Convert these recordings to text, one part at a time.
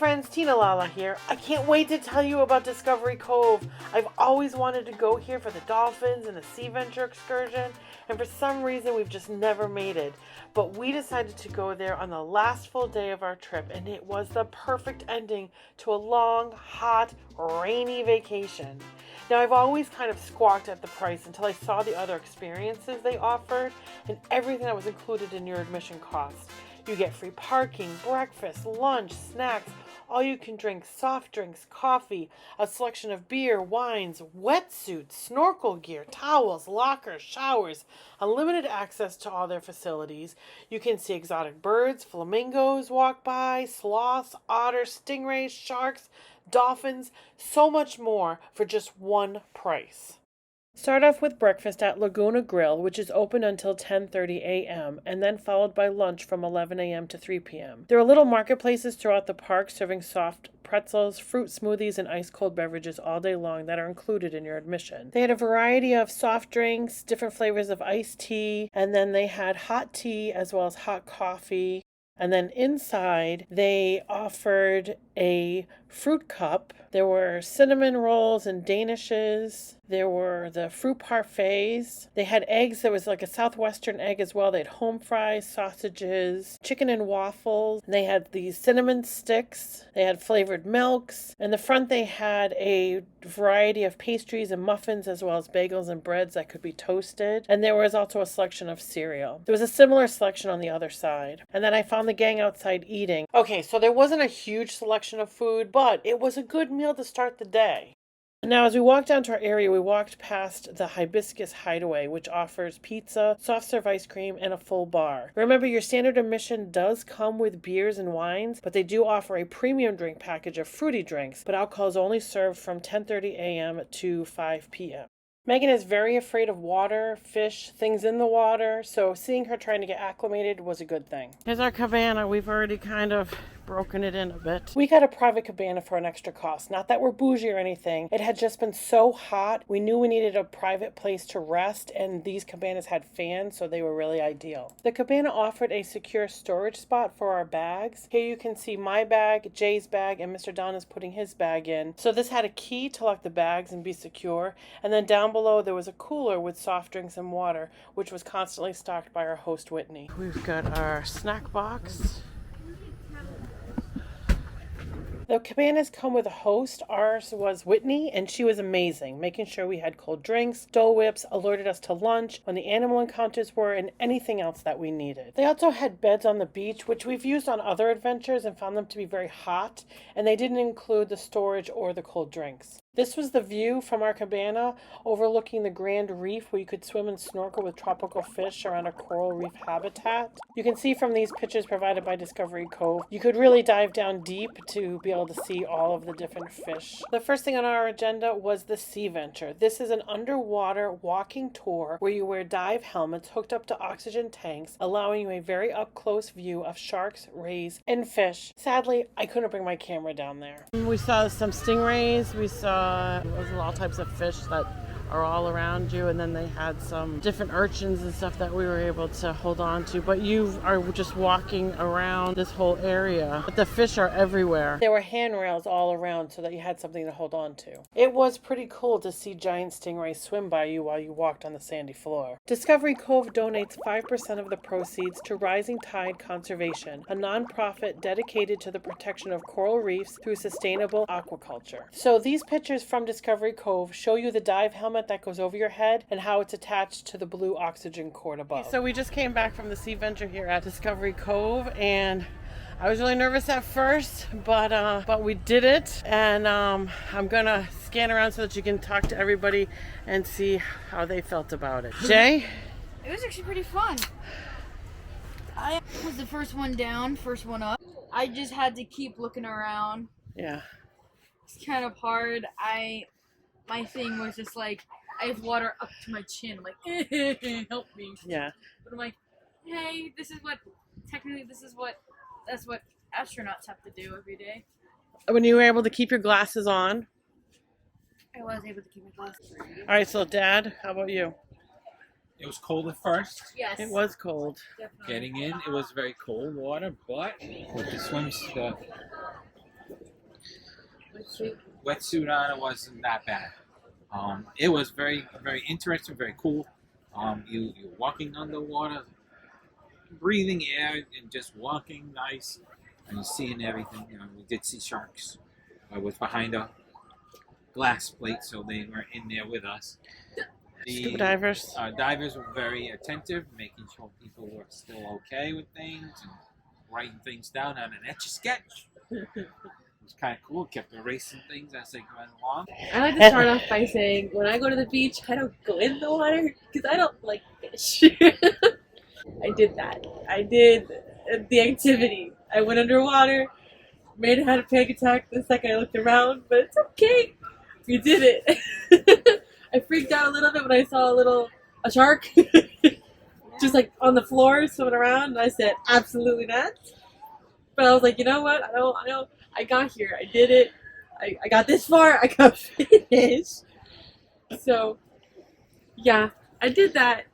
friends, Tina Lala here. I can't wait to tell you about Discovery Cove. I've always wanted to go here for the dolphins and the sea venture excursion, and for some reason we've just never made it. But we decided to go there on the last full day of our trip, and it was the perfect ending to a long, hot, rainy vacation. Now, I've always kind of squawked at the price until I saw the other experiences they offered and everything that was included in your admission cost. You get free parking, breakfast, lunch, snacks, all you can drink soft drinks, coffee, a selection of beer, wines, wetsuits, snorkel gear, towels, lockers, showers, unlimited access to all their facilities. You can see exotic birds, flamingos walk by, sloths, otters, stingrays, sharks, dolphins, so much more for just one price. Start off with breakfast at Laguna Grill, which is open until 10:30 a.m., and then followed by lunch from 11 a.m. to 3 p.m. There are little marketplaces throughout the park serving soft pretzels, fruit smoothies, and ice-cold beverages all day long that are included in your admission. They had a variety of soft drinks, different flavors of iced tea, and then they had hot tea as well as hot coffee. And then inside, they offered a fruit cup. There were cinnamon rolls and danishes. There were the fruit parfaits. They had eggs. There was like a southwestern egg as well. They had home fries, sausages, chicken and waffles. And they had these cinnamon sticks. They had flavored milks. In the front, they had a variety of pastries and muffins as well as bagels and breads that could be toasted. And there was also a selection of cereal. There was a similar selection on the other side. And then I found the gang outside eating. Okay, so there wasn't a huge selection of food, but it was a good meal to start the day. Now, as we walked down to our area, we walked past the Hibiscus Hideaway, which offers pizza, soft serve ice cream, and a full bar. Remember, your standard admission does come with beers and wines, but they do offer a premium drink package of fruity drinks, but alcohol is only served from 10:30 a.m. to 5 p.m. Megan is very afraid of water, fish, things in the water, so seeing her trying to get acclimated was a good thing. Here's our cabana. We've already kind of broken it in a bit. We got a private cabana for an extra cost. Not that we're bougie or anything. It had just been so hot. We knew we needed a private place to rest, and these cabanas had fans, so they were really ideal. The cabana offered a secure storage spot for our bags. Here you can see my bag, Jay's bag, and Mr. Don is putting his bag in. So this had a key to lock the bags and be secure. And then down below there was a cooler with soft drinks and water, which was constantly stocked by our host Whitney. We've got our snack box. The cabanas come with a host. Ours was Whitney, and she was amazing, making sure we had cold drinks, Dole Whips, alerted us to lunch, when the animal encounters were, and anything else that we needed. They also had beds on the beach, which we've used on other adventures and found them to be very hot, and they didn't include the storage or the cold drinks. This was the view from our cabana overlooking the Grand Reef, where you could swim and snorkel with tropical fish around a coral reef habitat. You can see from these pictures provided by Discovery Cove, you could really dive down deep to be able to see all of the different fish. The first thing on our agenda was the Sea Venture. This is an underwater walking tour where you wear dive helmets hooked up to oxygen tanks, allowing you a very up-close view of sharks, rays, and fish. Sadly, I couldn't bring my camera down there. We saw some stingrays. We saw all types of fish that are all around you, and then they had some different urchins and stuff that we were able to hold on to. But you are just walking around this whole area, but the fish are everywhere. There were handrails all around so that you had something to hold on to. It was pretty cool to see giant stingrays swim by you while you walked on the sandy floor. Discovery Cove donates 5% of the proceeds to Rising Tide Conservation, a nonprofit dedicated to the protection of coral reefs through sustainable aquaculture. So these pictures from Discovery Cove show you the dive helmet that goes over your head and how it's attached to the blue oxygen cord above. So we just came back from the Sea Venture here at Discovery Cove, and I was really nervous at first, but we did it, and I'm gonna scan around so that you can talk to everybody and see how they felt about it. Jay? It was actually pretty fun. I was the first one down, first one up. I just had to keep looking around. Yeah. It's kind of hard. My thing was just like, I have water up to my chin. I'm like, help me. Yeah. But I'm like, hey, that's what astronauts have to do every day. When you were able to keep your glasses on. I was able to keep my glasses on. All right, so Dad, how about you? It was cold at first. Yes. It was cold. Definitely. Getting in, it was very cold water, but with the wetsuit on. It wasn't that bad. It was very, very interesting, very cool. You're walking underwater, breathing air, and just walking nice, and you're seeing everything. We did see sharks. I was behind a glass plate, so they were in there with us. Scuba The divers. divers were very attentive, making sure people were still okay with things and writing things down on an etch-a-sketch. It was kind of cool. Kept erasing things as they went along. I like to start off by saying when I go to the beach, I don't go in the water because I don't like fish. I did that. I did the activity. I went underwater, made it had a panic attack the second I looked around, but it's okay. We did it. I freaked out a little bit when I saw a shark just like on the floor swimming around, and I said, absolutely not. But I was like, you know what? I got here. I did it. I got this far. I got finished. So, yeah, I did that.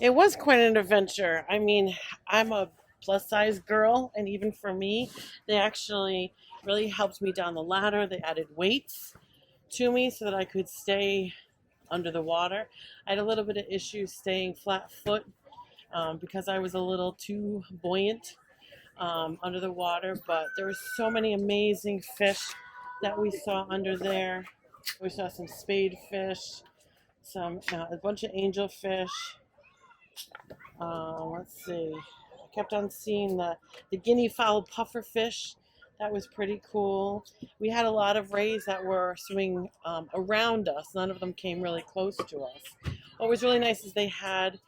It was quite an adventure. I mean, I'm a plus size girl, and even for me, they actually really helped me down the ladder. They added weights to me so that I could stay under the water. I had a little bit of issues staying flat foot because I was a little too buoyant under the water, but there were so many amazing fish that we saw under there. We saw some spade fish, a bunch of angelfish. Let's see. I kept on seeing the guinea fowl puffer fish. That was pretty cool. We had a lot of rays that were swimming around us. None of them came really close to us. What was really nice is they had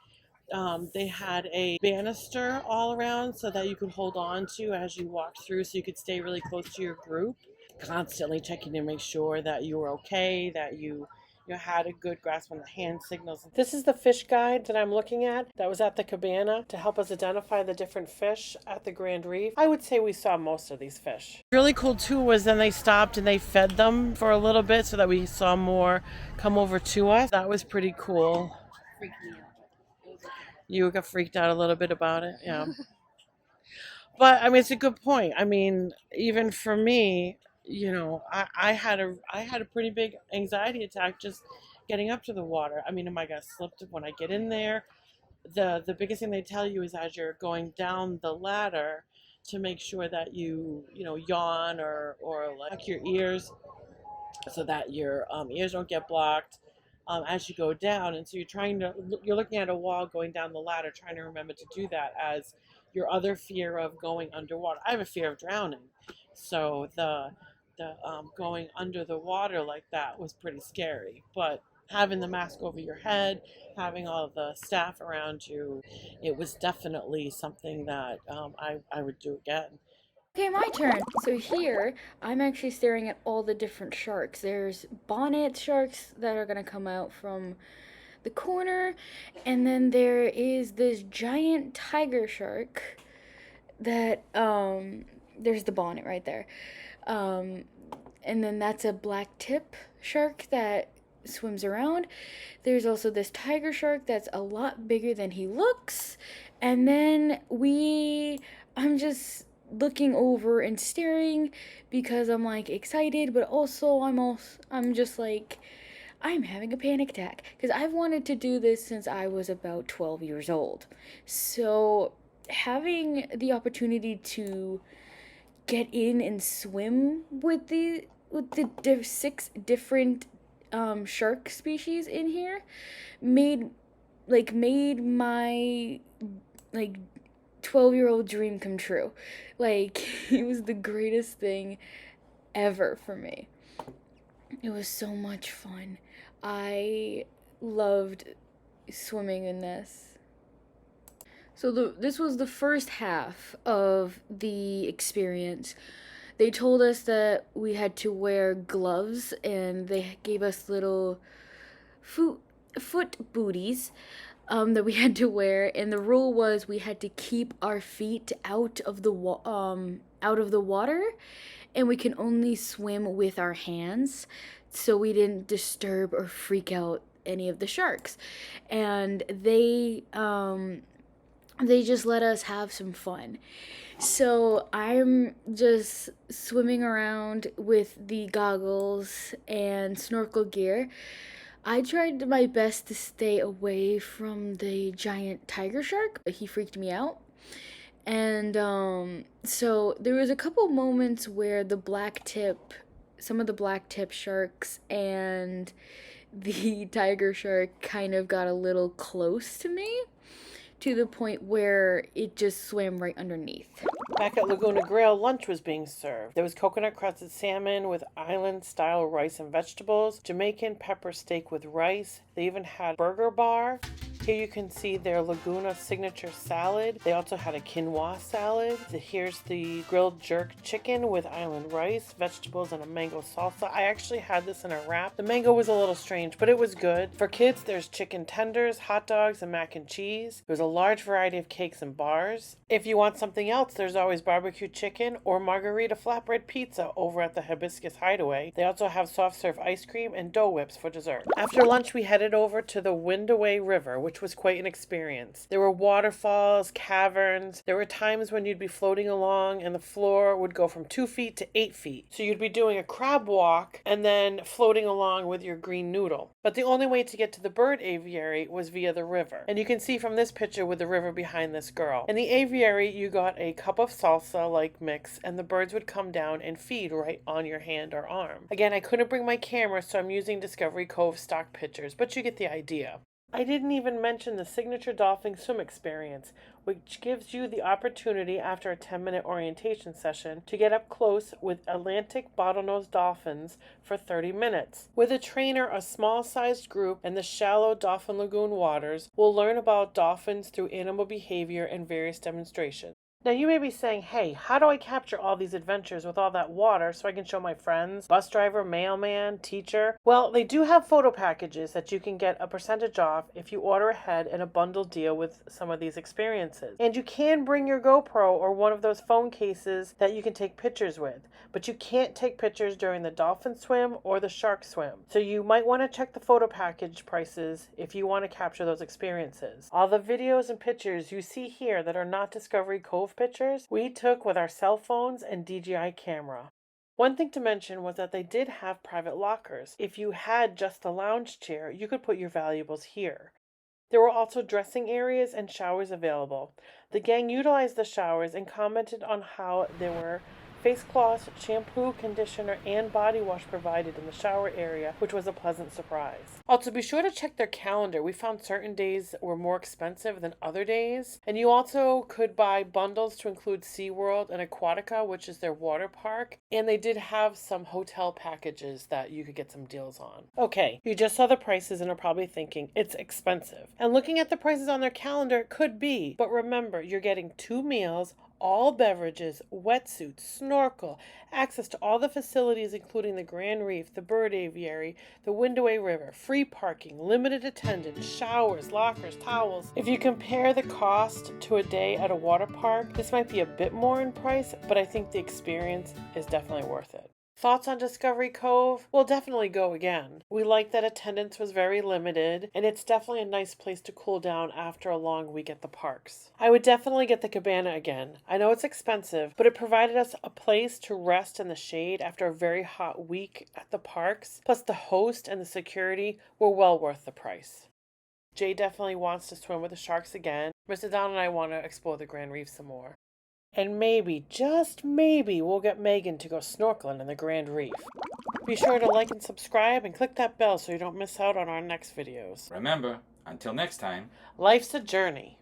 a banister all around so that you could hold on to as you walked through, so you could stay really close to your group. Constantly checking to make sure that you were okay, that you had a good grasp on the hand signals. This is the fish guide that I'm looking at that was at the cabana to help us identify the different fish at the Grand Reef. I would say we saw most of these fish. Really cool too was then they stopped and they fed them for a little bit so that we saw more come over to us. That was pretty cool. You got freaked out a little bit about it, yeah. But I mean, it's a good point. I mean, even for me, I had a pretty big anxiety attack just getting up to the water. I mean, am I gonna slip when I get in there? The biggest thing they tell you is as you're going down the ladder to make sure that you yawn or like your ears so that your ears don't get blocked as you go down. And so you're looking at a wall going down the ladder, trying to remember to do that as your other fear of going underwater. I have a fear of drowning, so the going under the water like that was pretty scary. But having the mask over your head, having all the staff around you, it was definitely something that I would do again. Okay, my turn. So here, I'm actually staring at all the different sharks. There's bonnet sharks that are gonna come out from the corner, and then there is this giant tiger shark that there's the bonnet right there. And then that's a black tip shark that swims around. There's also this tiger shark that's a lot bigger than he looks. And then I'm just looking over and staring because I'm like excited, but also I'm just like I'm having a panic attack because I've wanted to do this since I was about 12 years old. So having the opportunity to get in and swim with the 6 different shark species in here made my 12-year-old dream come true. Like, it was the greatest thing ever for me. It was so much fun. I loved swimming in this. So this was the first half of the experience. They told us that we had to wear gloves, and they gave us little foot booties that we had to wear, and the rule was we had to keep our feet out of the water, and we can only swim with our hands, so we didn't disturb or freak out any of the sharks. And they they just let us have some fun. So I'm just swimming around with the goggles and snorkel gear. I tried my best to stay away from the giant tiger shark. He freaked me out. And so there was a couple moments where some of the black tip sharks and the tiger shark kind of got a little close to me, to the point where it just swam right underneath. Back at Laguna Grill, lunch was being served. There was coconut crusted salmon with island-style rice and vegetables, Jamaican pepper steak with rice. They even had burger bar. Here you can see their Laguna signature salad. They also had a quinoa salad. Here's the grilled jerk chicken with island rice, vegetables, and a mango salsa. I actually had this in a wrap. The mango was a little strange, but it was good. For kids, there's chicken tenders, hot dogs, and mac and cheese. There was a large variety of cakes and bars. If you want something else, there's always barbecue chicken or margarita flatbread pizza over at the Hibiscus Hideaway. They also have soft serve ice cream and dough whips for dessert. After lunch, we headed over to the Windaway River, which was quite an experience. There were waterfalls, caverns. There were times when you'd be floating along and the floor would go from 2 feet to 8 feet. So you'd be doing a crab walk and then floating along with your green noodle. But the only way to get to the bird aviary was via the river. And you can see from this picture with the river behind this girl. In the aviary, you got a cup of salsa-like mix and the birds would come down and feed right on your hand or arm. Again, I couldn't bring my camera, so I'm using Discovery Cove stock pictures, but you get the idea. I didn't even mention the signature dolphin swim experience, which gives you the opportunity after a 10-minute orientation session to get up close with Atlantic bottlenose dolphins for 30 minutes. With a trainer, a small-sized group, and the shallow Dolphin Lagoon waters, we'll learn about dolphins through animal behavior and various demonstrations. Now you may be saying, hey, how do I capture all these adventures with all that water so I can show my friends, bus driver, mailman, teacher? Well, they do have photo packages that you can get a percentage off if you order ahead in a bundle deal with some of these experiences. And you can bring your GoPro or one of those phone cases that you can take pictures with, but you can't take pictures during the dolphin swim or the shark swim. So you might want to check the photo package prices if you want to capture those experiences. All the videos and pictures you see here that are not Discovery Cove pictures we took with our cell phones and DJI camera. One thing to mention was that they did have private lockers. If you had just the lounge chair, you could put your valuables here. There were also dressing areas and showers available. The gang utilized the showers and commented on how there were face cloths, shampoo, conditioner, and body wash provided in the shower area, which was a pleasant surprise. Also, be sure to check their calendar. We found certain days were more expensive than other days. And you also could buy bundles to include SeaWorld and Aquatica, which is their water park. And they did have some hotel packages that you could get some deals on. Okay, you just saw the prices and are probably thinking it's expensive. And looking at the prices on their calendar, it could be. But remember, you're getting 2 meals, all beverages, wetsuits, snorkel, access to all the facilities including the Grand Reef, the Bird Aviary, the Windaway River, free parking, limited attendance, showers, lockers, towels. If you compare the cost to a day at a water park, this might be a bit more in price, but I think the experience is definitely worth it. Thoughts on Discovery Cove? We'll definitely go again. We like that attendance was very limited, and it's definitely a nice place to cool down after a long week at the parks. I would definitely get the cabana again. I know it's expensive, but it provided us a place to rest in the shade after a very hot week at the parks. Plus the host and the security were well worth the price. Jay definitely wants to swim with the sharks again. Mr. Don and I want to explore the Grand Reef some more. And maybe, just maybe, we'll get Megan to go snorkeling in the Grand Reef. Be sure to like and subscribe and click that bell so you don't miss out on our next videos. Remember, until next time, Life's a journey.